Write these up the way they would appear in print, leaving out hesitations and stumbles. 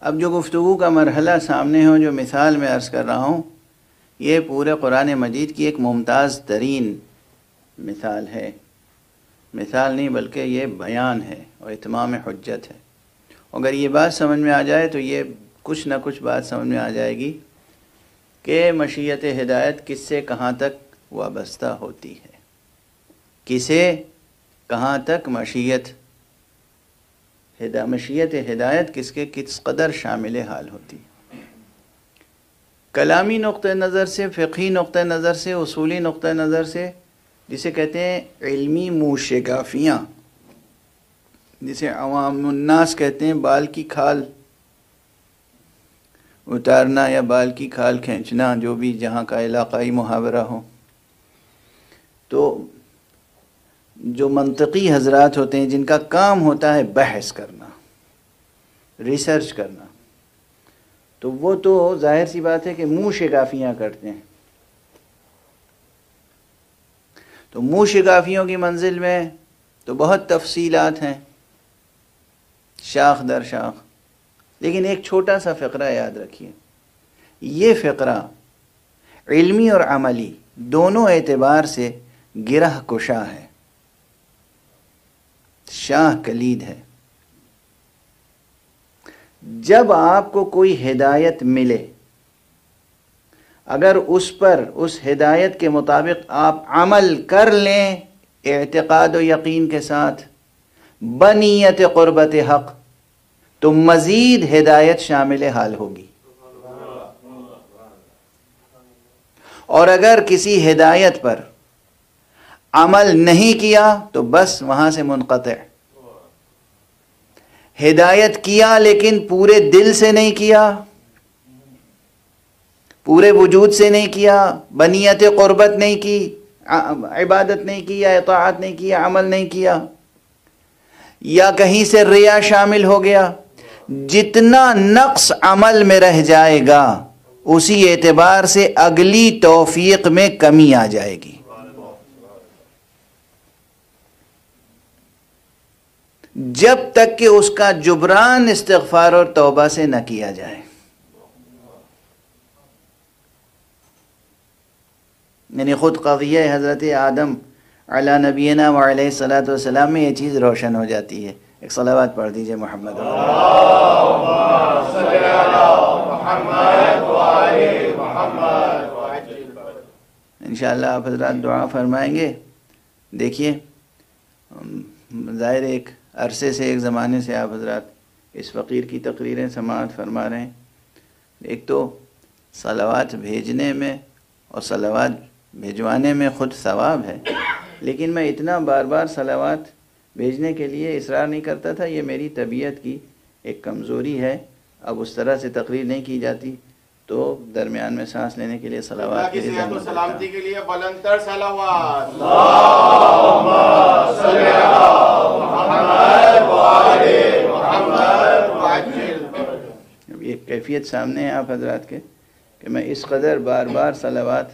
اب جو گفتگو کا مرحلہ سامنے ہو، جو مثال میں عرض کر رہا ہوں، یہ پورے قرآن مجید کی ایک ممتاز ترین مثال ہے. مثال نہیں بلکہ یہ بیان ہے اور اتمام حجت ہے. اگر یہ بات سمجھ میں آ جائے تو یہ کچھ نہ کچھ بات سمجھ میں آ جائے گی کہ مشیت ہدایت کس سے کہاں تک وابستہ ہوتی ہے، کسے کہاں تک مشیت ہدایت کس کے کس قدر شامل حال ہوتی ہے. کلامی نقطہ نظر سے، فقہی نقطہ نظر سے، اصولی نقطہ نظر سے، جسے کہتے ہیں علمی موشگافیاں، جسے عوام الناس کہتے ہیں بال کی کھال اتارنا یا بال کی کھال کھینچنا، جو بھی جہاں کا علاقائی محاورہ ہو. تو جو منطقی حضرات ہوتے ہیں، جن کا کام ہوتا ہے بحث کرنا، ریسرچ کرنا، تو وہ تو ظاہر سی بات ہے کہ منہ شگافیاں کرتے ہیں. تو منہ شگافیوں کی منزل میں تو بہت تفصیلات ہیں، شاخ در شاخ. لیکن ایک چھوٹا سا فقرہ یاد رکھیے، یہ فقرہ علمی اور عملی دونوں اعتبار سے گرہ کشا ہے، شاہ کلید ہے. جب آپ کو کوئی ہدایت ملے، اگر اس پر، اس ہدایت کے مطابق آپ عمل کر لیں اعتقاد و یقین کے ساتھ بنیت قربت حق، تو مزید ہدایت شامل حال ہوگی. اور اگر کسی ہدایت پر عمل نہیں کیا تو بس وہاں سے منقطع. ہدایت کیا لیکن پورے دل سے نہیں کیا، پورے وجود سے نہیں کیا، بنیت قربت نہیں کی، عبادت نہیں کی یا اطاعت نہیں کی، عمل نہیں کیا، یا کہیں سے ریا شامل ہو گیا، جتنا نقص عمل میں رہ جائے گا اسی اعتبار سے اگلی توفیق میں کمی آ جائے گی. جب تک کہ اس کا جبران استغفار اور توبہ سے نہ کیا جائے. یعنی خود قضیہ حضرت آدم علی نبینا وعلیہ الصلوۃ والسلام میں یہ چیز روشن ہو جاتی ہے. ایک صلوات پڑھ دیجئے محمد انشاءاللہ. آپ حضرات دعا فرمائیں گے. دیکھیے ظاہر ایک عرصے سے، ایک زمانے سے آپ حضرات اس فقیر کی تقریریں سماعت فرما رہے ہیں. ایک تو صلوات بھیجنے میں اور صلوات بھیجوانے میں خود ثواب ہے، لیکن میں اتنا بار بار صلوات بھیجنے کے لیے اصرار نہیں کرتا تھا. یہ میری طبیعت کی ایک کمزوری ہے. اب اس طرح سے تقریر نہیں کی جاتی تو درمیان میں سانس لینے کے لیے صلوات کے لیے سلامتی کے لیے بلند تر صلوات. اللہم صلی علی محمد وآل محمد وعجل. اب یہ کیفیت سامنے ہے آپ حضرات کے کہ میں اس قدر بار بار صلوات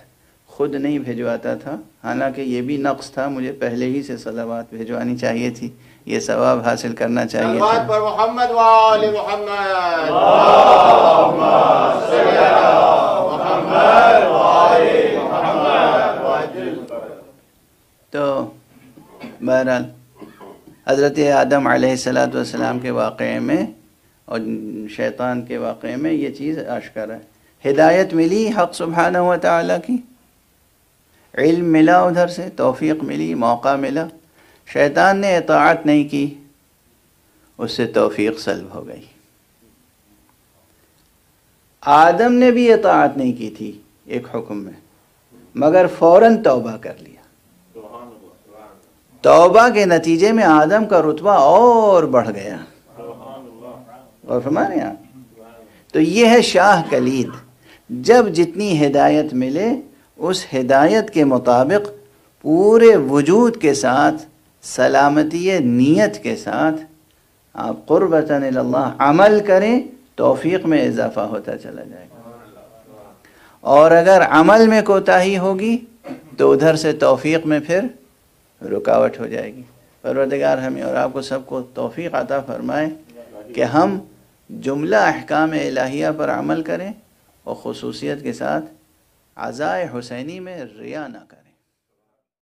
خود نہیں بھیجواتا تھا، حالانکہ یہ بھی نقص تھا، مجھے پہلے ہی سے صلوات بھیجوانی چاہیے تھی، یہ ثواب حاصل کرنا چاہیے تھا. صلوات پر محمد وآل محمد. اللہم صلی علی محمد وآل محمد وعجل. تو بہرحال حضرت آدم علیہ السلام کے واقعے میں اور شیطان کے واقعے میں یہ چیز آشکار ہے. ہدایت ملی حق سبحانہ و تعالیٰ کی، علم ملا، ادھر سے توفیق ملی، موقع ملا. شیطان نے اطاعت نہیں کی، اس سے توفیق سلب ہو گئی. آدم نے بھی اطاعت نہیں کی تھی ایک حکم میں، مگر فوراً توبہ کر لیا. توبہ کے نتیجے میں آدم کا رتبہ اور بڑھ گیا. اور فرمانے آپ تو یہ ہے شاہ کلید. جب جتنی ہدایت ملے اس ہدایت کے مطابق پورے وجود کے ساتھ، سلامتی نیت کے ساتھ آپ قربتاً اللہ عمل کریں، توفیق میں اضافہ ہوتا چلا جائے گا. اور اگر عمل میں کوتاہی ہوگی تو ادھر سے توفیق میں پھر رکاوٹ ہو جائے گی. پروردگار ہمیں اور آپ کو سب کو توفیق عطا فرمائے کہ ہم جملہ احکام الہیہ پر عمل کریں اور خصوصیت کے ساتھ عزائے حسینی میں ریا نہ کریں.